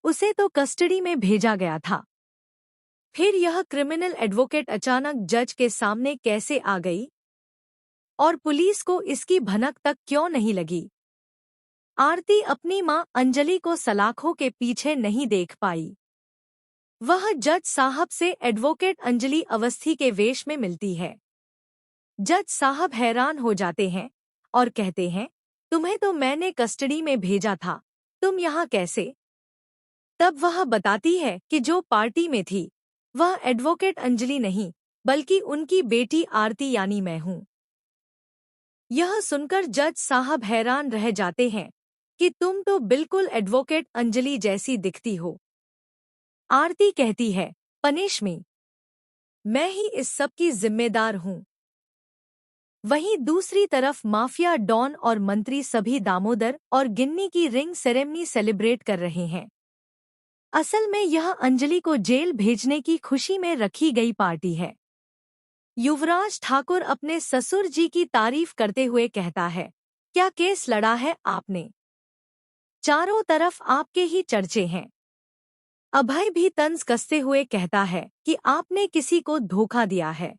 उसे तो कस्टडी में भेजा गया था। फिर यह क्रिमिनल एडवोकेट अचानक जज के सामने कैसे आ गई? और पुलिस को इसकी भनक तक क्यों नहीं लगी? आरती अपनी मां अंजलि को सलाखों के पीछे नहीं देख पाई। वह जज साहब से एडवोकेट अंजलि अवस्थी के वेश में मिलती है। जज साहब हैरान हो जाते हैं और कहते हैं, तुम्हें तो मैंने कस्टडी में भेजा था, तुम यहाँ कैसे? तब वह बताती है कि जो पार्टी में थी वह एडवोकेट अंजलि नहीं बल्कि उनकी बेटी आरती यानी मैं हूँ। यह सुनकर जज साहब हैरान रह जाते हैं कि तुम तो बिल्कुल एडवोकेट अंजलि जैसी दिखती हो। आरती कहती है, पनिश मी, मैं ही इस सब की जिम्मेदार हूँ। वहीं दूसरी तरफ माफिया डॉन और मंत्री सभी दामोदर और गिन्नी की रिंग सेरेमनी सेलिब्रेट कर रहे हैं। असल में यह अंजलि को जेल भेजने की खुशी में रखी गई पार्टी है। युवराज ठाकुर अपने ससुर जी की तारीफ करते हुए कहता है, क्या केस लड़ा है आपने? चारों तरफ आपके ही चर्चे हैं। अभय भी तंज कसते हुए कहता है कि आपने किसी को धोखा दिया है।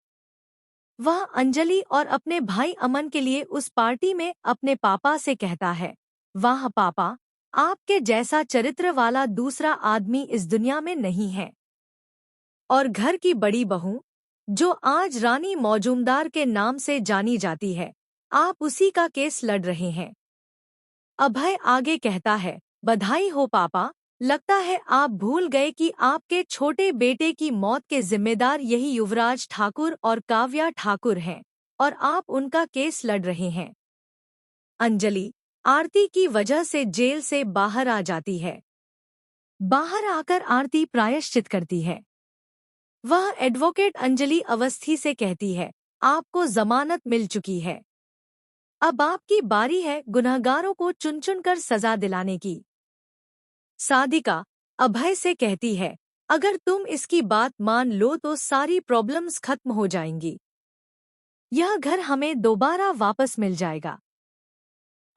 वह अंजलि और अपने भाई अमन के लिए उस पार्टी में अपने पापा से कहता है, वाह पापा, आपके जैसा चरित्र वाला दूसरा आदमी इस दुनिया में नहीं है। और घर की बड़ी बहू, जो आज रानी मौजूमदार के नाम से जानी जाती है, आप उसी का केस लड़ रहे हैं। अभय आगे कहता है, बधाई हो पापा, लगता है आप भूल गए कि आपके छोटे बेटे की मौत के जिम्मेदार यही युवराज ठाकुर और काव्या ठाकुर हैं और आप उनका केस लड़ रहे हैं। अंजलि आरती की वजह से जेल से बाहर आ जाती है। बाहर आकर आरती प्रायश्चित करती है। वह एडवोकेट अंजलि अवस्थी से कहती है, आपको जमानत मिल चुकी है। अब आपकी बारी है गुनहगारों को चुन चुन कर सजा दिलाने की। सादिका अभय से कहती है, अगर तुम इसकी बात मान लो तो सारी प्रॉब्लम्स खत्म हो जाएंगी। यह घर हमें दोबारा वापस मिल जाएगा।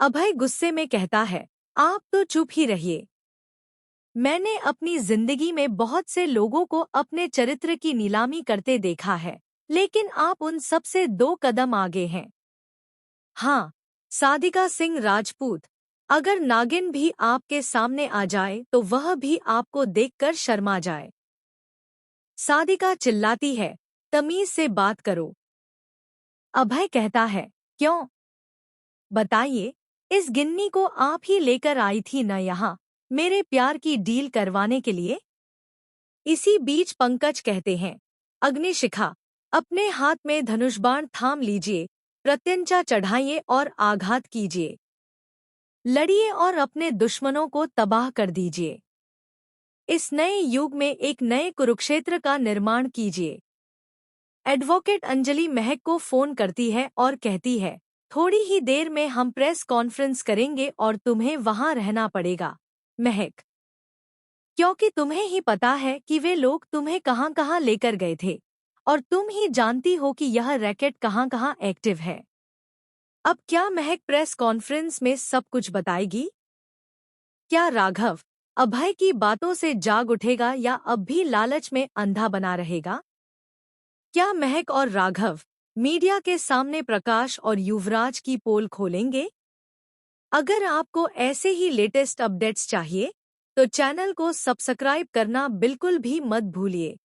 अभय गुस्से में कहता है, आप तो चुप ही रहिए। मैंने अपनी जिंदगी में बहुत से लोगों को अपने चरित्र की नीलामी करते देखा है, लेकिन आप उन सब से 2 कदम आगे हैं। हाँ, सादिका सिंह राजपूत, अगर नागिन भी आपके सामने आ जाए तो वह भी आपको देखकर शर्मा जाए। सादिका चिल्लाती है, तमीज से बात करो। अभय कहता है, क्यों? बताइए, इस गिन्नी को आप ही लेकर आई थी न यहाँ मेरे प्यार की डील करवाने के लिए? इसी बीच पंकज कहते हैं, अग्निशिखा, अपने हाथ में धनुषबाण थाम लीजिए, प्रत्यंचा चढ़ाइए और आघात कीजिए। लड़िए और अपने दुश्मनों को तबाह कर दीजिए। इस नए युग में एक नए कुरुक्षेत्र का निर्माण कीजिए। एडवोकेट अंजलि महक को फोन करती है और कहती है, थोड़ी ही देर में हम प्रेस कॉन्फ्रेंस करेंगे और तुम्हें वहां रहना पड़ेगा, महक, क्योंकि तुम्हें ही पता है कि वे लोग तुम्हें कहां कहां लेकर गए थे और तुम ही जानती हो कि यह रैकेट कहां कहां एक्टिव है। अब क्या महक प्रेस कॉन्फ्रेंस में सब कुछ बताएगी? क्या राघव अभय की बातों से जाग उठेगा या अब भी लालच में अंधा बना रहेगा? क्या महक और राघव मीडिया के सामने प्रकाश और युवराज की पोल खोलेंगे? अगर आपको ऐसे ही लेटेस्ट अपडेट्स चाहिए तो चैनल को सब्सक्राइब करना बिल्कुल भी मत भूलिए।